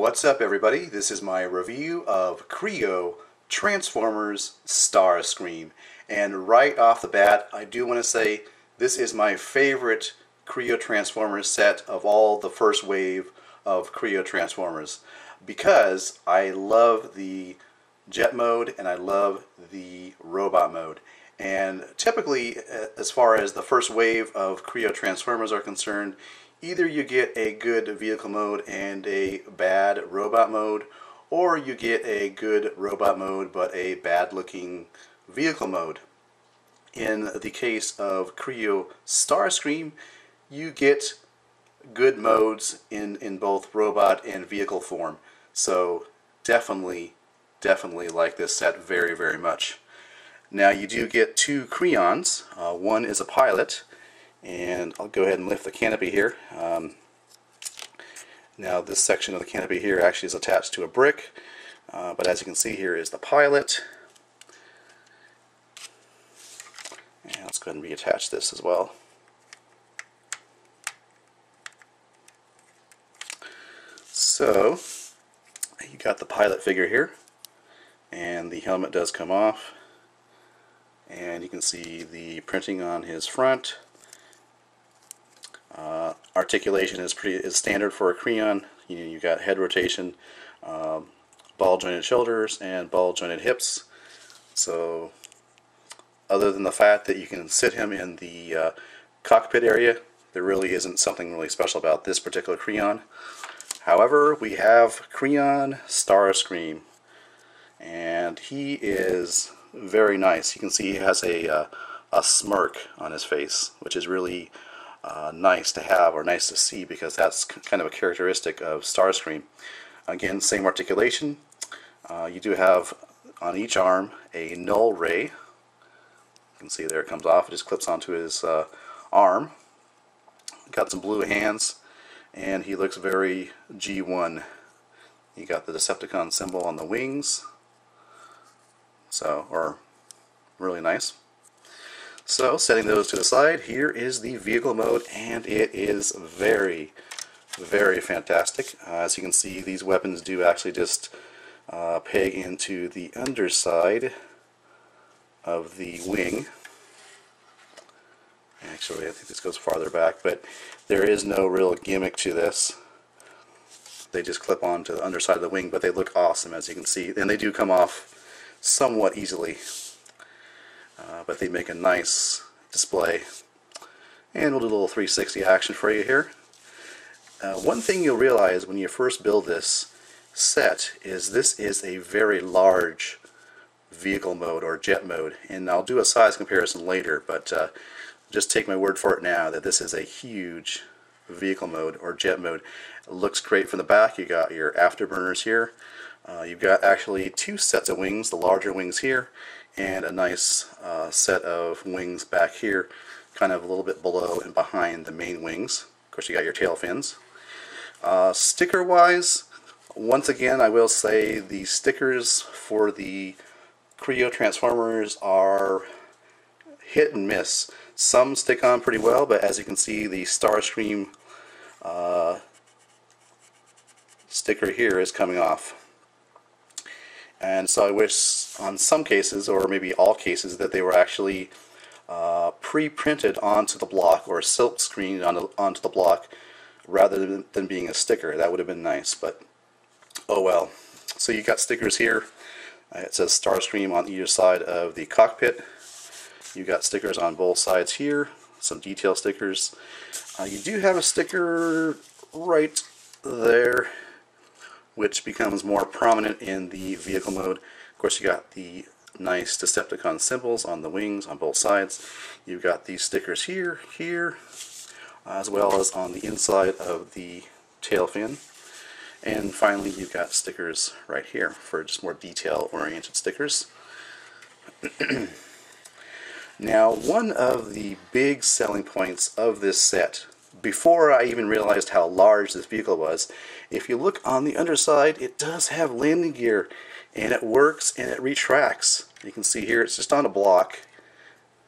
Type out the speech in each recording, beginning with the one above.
What's up, everybody? This is my review of Kre-O Transformers Starscream. And right off the bat, I do want to say this is my favorite Kre-O Transformers set of all the first wave of Kre-O Transformers, because I love the jet mode and I love the robot mode. And typically, as far as the first wave of Kre-O Transformers are concerned, either you get a good vehicle mode and a bad robot mode, or you get a good robot mode but a bad looking vehicle mode. In the case of Kre-O Starscream, you get good modes in both robot and vehicle form. So definitely like this set very, very much. Now you do get two Kreons. One is a pilot, and I'll go ahead and lift the canopy here. Now this section of the canopy here actually is attached to a brick, but as you can see, here is the pilot. And let's go ahead and reattach this as well. So you got the pilot figure here, and the helmet does come off, and you can see the printing on his front. Articulation is standard for a Kreon. You got head rotation, ball jointed shoulders, and ball jointed hips. So other than the fact that you can sit him in the cockpit area, there really isn't something really special about this particular Kreon. However, we have Kre-O Starscream, and he is very nice. You can see he has a smirk on his face, which is really nice to have, or nice to see, because that's kind of a characteristic of Starscream. Again, same articulation. You do have on each arm a null ray. You can see there it comes off. It just clips onto his arm. Got some blue hands, and he looks very G1. You got the Decepticon symbol on the wings. So, or really nice. So, setting those to the side, here is the vehicle mode, and it is very, very fantastic. As you can see, these weapons do actually just peg into the underside of the wing. Actually, I think this goes farther back, but there is no real gimmick to this. They just clip on to the underside of the wing, but they look awesome, as you can see, and they do come off somewhat easily. But they make a nice display. And we'll do a little 360 action for you here. One thing you'll realize when you first build this set is this is a very large vehicle mode, or jet mode, and I'll do a size comparison later, but just take my word for it now that this is a huge vehicle mode, or jet mode. It looks great from the back. You got your afterburners here. You've got actually two sets of wings, the larger wings here, and a nice set of wings back here, kind of a little bit below and behind the main wings. Of course, you got your tail fins. Sticker wise, once again, I will say the stickers for the Kre-O Transformers are hit and miss. Some stick on pretty well, but as you can see, the Starscream sticker here is coming off. And so I wish on some cases, or maybe all cases, that they were actually pre-printed onto the block, or silk screened onto the block, rather than being a sticker. That would have been nice, but oh well. So you got stickers here. It says Starscream on either side of the cockpit. You got stickers on both sides here, some detail stickers. You do have a sticker right there, which becomes more prominent in the vehicle mode. Of course, you got the nice Decepticon symbols on the wings on both sides. You've got these stickers here, as well as on the inside of the tail fin. And finally, you've got stickers right here for just more detail-oriented stickers. Now, one of the big selling points of this set, before I even realized how large this vehicle was, if you look on the underside, it does have landing gear, and it works and it retracts. You can see here it's just on a block,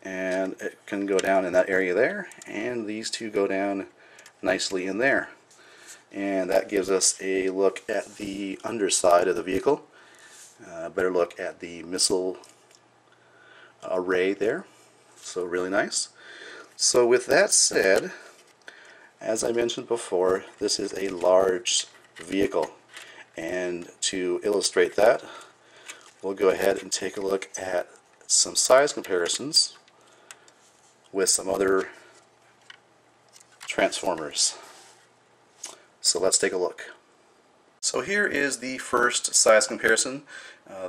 and it can go down in that area there, and these two go down nicely in there. And that gives us a look at the underside of the vehicle. Better look at the missile array there. So really nice. So with that said, as I mentioned before, this is a large vehicle. And to illustrate that, we'll go ahead and take a look at some size comparisons with some other Transformers. So let's take a look. So here is the first size comparison.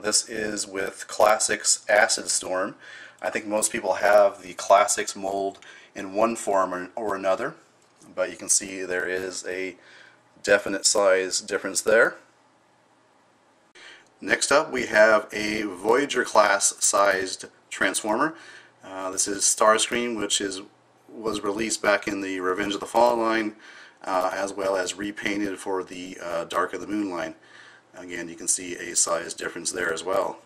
This is with Classics Acid Storm. I think most people have the Classics mold in one form or another, but you can see there is a definite size difference there. Next up we have a Voyager class sized Transformer. This is Starscream, which was released back in the Revenge of the Fallen line, as well as repainted for the Dark of the Moon line. Again, you can see a size difference there as well.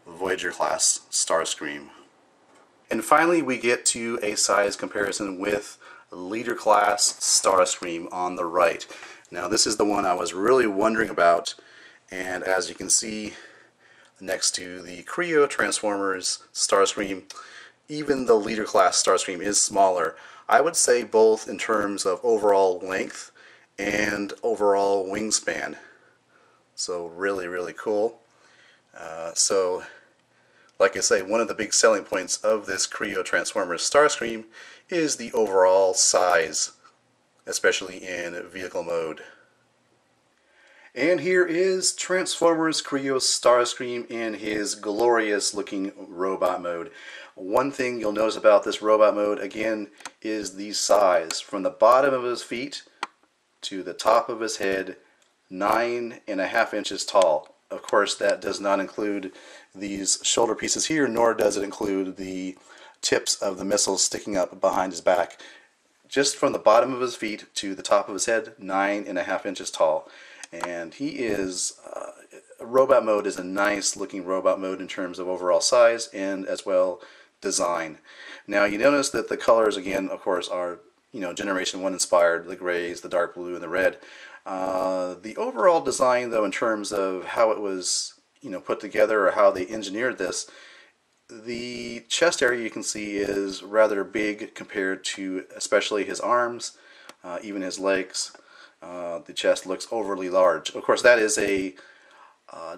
Voyager class Starscream. And finally we get to a size comparison with Leader class Starscream on the right. Now this is the one I was really wondering about, and as you can see next to the Kre-O Transformers Starscream, even the Leader class Starscream is smaller. I would say both in terms of overall length and overall wingspan. So really, really cool. So like I say, one of the big selling points of this Kre-O Transformers Starscream is the overall size, especially in vehicle mode. And here is Transformers Kre-O Starscream in his glorious looking robot mode. One thing you'll notice about this robot mode, again, is the size. From the bottom of his feet to the top of his head, 9.5 inches tall. Of course, that does not include these shoulder pieces here, nor does it include the tips of the missiles sticking up behind his back. Just from the bottom of his feet to the top of his head, 9.5 inches tall. And he is, robot mode is a nice looking robot mode in terms of overall size and as well design. Now you notice that the colors again, of course, are Generation 1 inspired, the grays, the dark blue, and the red. The overall design though, in terms of how it was put together or how they engineered this, the chest area you can see is rather big compared to especially his arms, even his legs. The chest looks overly large. Of course, that is a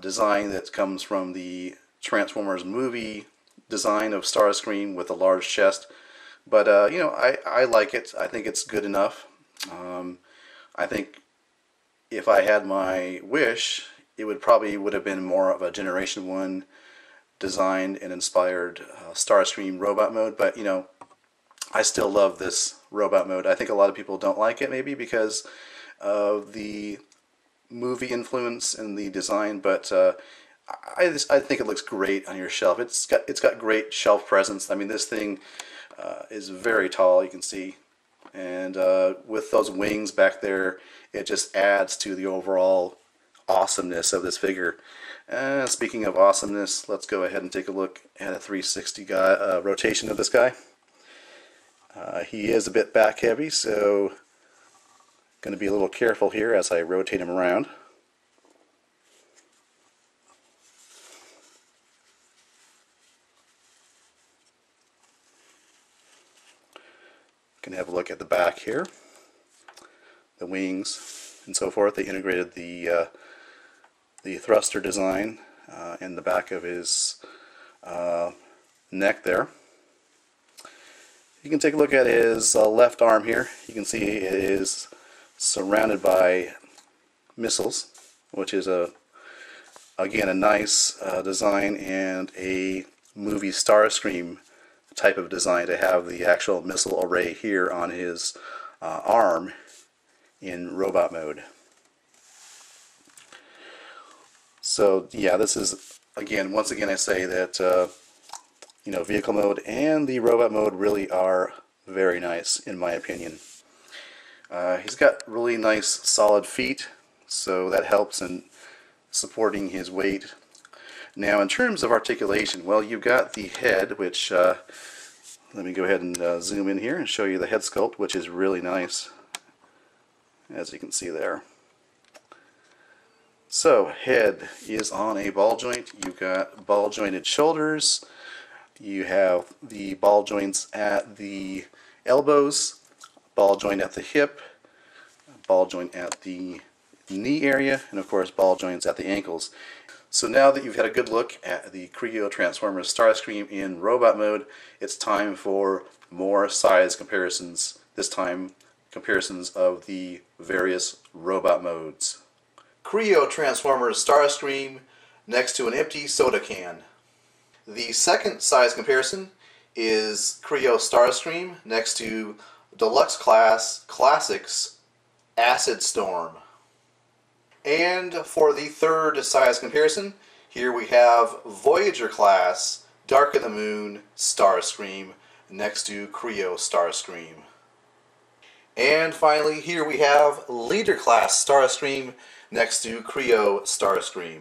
design that comes from the Transformers movie design of Starscream with a large chest. But I like it. I think it's good enough. I think if I had my wish, it would have been more of a Generation 1 designed and inspired Starscream robot mode. But I still love this robot mode. I think a lot of people don't like it, maybe because of the movie influence in the design, but I think it looks great on your shelf. It's got great shelf presence. I mean, this thing is very tall, you can see, and with those wings back there, it just adds to the overall awesomeness of this figure. Speaking of awesomeness, let's go ahead and take a look at a 360 rotation of this guy. He is a bit back heavy, so going to be a little careful here as I rotate him around. Can have a look at the back here, the wings and so forth. They integrated the thruster design in the back of his neck there. You can take a look at his left arm here. You can see it is surrounded by missiles, which is again a nice design and a movie Starscream type of design to have the actual missile array here on his arm in robot mode. So yeah, this is once again I say that vehicle mode and the robot mode really are very nice in my opinion. He's got really nice solid feet, so that helps in supporting his weight. Now in terms of articulation, well, you've got the head, which let me go ahead and zoom in here and show you the head sculpt, which is really nice. as you can see there. So, head is on a ball joint. You've got ball jointed shoulders. You have the ball joints at the elbows, ball joint at the hip, ball joint at the knee area, and of course ball joints at the ankles. So now that you've had a good look at the Kre-O Transformers Starscream in robot mode, it's time for more size comparisons, this time comparisons of the various robot modes. Kre-O Transformers Starscream next to an empty soda can. The second size comparison is Kre-O Starscream next to Deluxe Class Classics Acid Storm. And for the third size comparison, here we have Voyager Class Dark of the Moon Starscream next to Kre-O Starscream. And finally, here we have Leader Class Starscream next to Kre-O Starscream.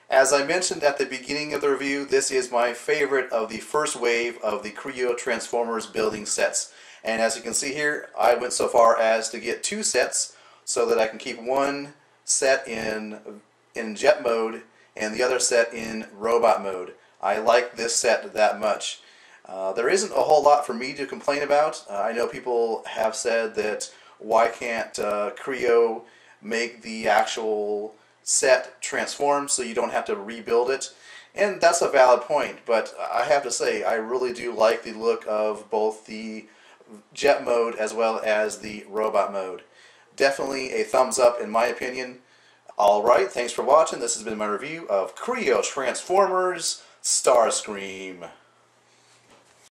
As I mentioned at the beginning of the review, this is my favorite of the first wave of the Kre-O Transformers building sets. And as you can see here, I went so far as to get 2 sets so that I can keep one set in jet mode and the other set in robot mode. I like this set that much. There isn't a whole lot for me to complain about. I know people have said that why can't Kre-O make the actual set transform so you don't have to rebuild it, and that's a valid point, but I have to say I really do like the look of both the jet mode as well as the robot mode. Definitely a thumbs up in my opinion. Alright, thanks for watching. This has been my review of Kre-O Transformers Starscream.